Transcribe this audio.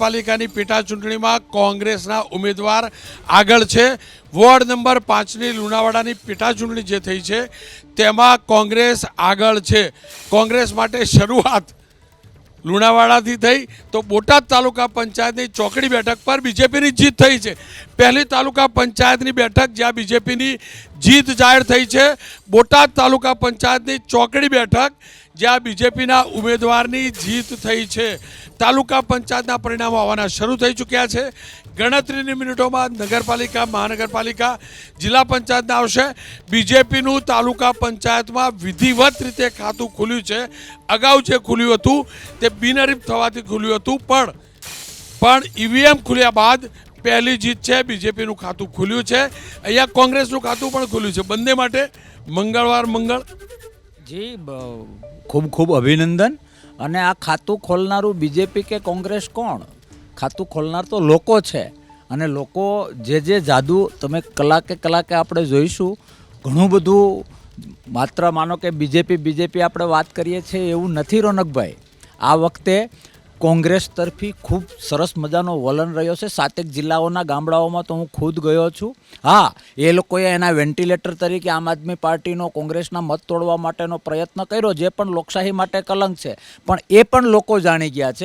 નગરપાલિકાની પેટા ચૂંટણીમાં કોંગ્રેસના ઉમેદવાર આગળ છે। વોર્ડ નંબર 5ની લુણાવાડાની પેટા ચૂંટણી જે થઈ છે તેમાં કોંગ્રેસ આગળ છે। કોંગ્રેસ માટે શરૂઆત લુણાવાડાથી થઈ તો બોટાદ તાલુકા પંચાયતની ચોકડી બેઠક પર બીજેપીની જીત થઈ છે। પહેલી તાલુકા પંચાયતની બેઠક જ્યાં બીજેપીની જીત જાહેર થઈ છે, બોટાદ તાલુકા પંચાયતની ચોકડી બેઠક જ્યાં બીજેપીના ઉમેદવારની જીત થઈ છે। તાલુકા પંચાયતના પરિણામો આવવાના શરૂ થઈ ચૂક્યા છે। ગણતરીની મિનિટોમાં નગરપાલિકા, મહાનગરપાલિકા, જિલ્લા પંચાયતના આવશે। બીજેપીનું તાલુકા પંચાયતમાં વિધિવત રીતે ખાતું ખુલ્યું છે। અગાઉ જે ખુલ્યું હતું તે બિનહરીફ થવાથી ખુલ્યું હતું, પણ ઈવીએમ ખુલ્યા બાદ પહેલી જીત છે। બીજેપીનું ખાતું ખુલ્યું છે, અહીંયા કોંગ્રેસનું ખાતું પણ ખુલ્યું છે। બંને માટે મંગળવાર મંગળ। જી ખૂબ ખૂબ અભિનંદન। અને આ ખાતું ખોલનારું બીજેપી કે કોંગ્રેસ કોણ? ખાતું ખોલનાર તો લોકો છે, અને લોકો જે જાદુ તમે કલાકે આપણે જોઈશું। ઘણું બધું માત્ર માનો કે બીજેપી આપણે વાત કરીએ છીએ એવું નથી રોનકભાઈ। આ વખતે કોંગ્રેસ તરફી ખૂબ સરસ મજાનો વલણ રહ્યો છે। 7 જિલ્લાઓના ગામડાઓમાં તો હું ખુદ ગયો છું। હા, એ લોકોએ એના વેન્ટિલેટર તરીકે આમ આદમી પાર્ટીનો કોંગ્રેસના મત તોડવા માટેનો પ્રયત્ન કર્યો, જે પણ લોકશાહી માટે કલંક છે, પણ એ પણ લોકો જાણી ગયા છે।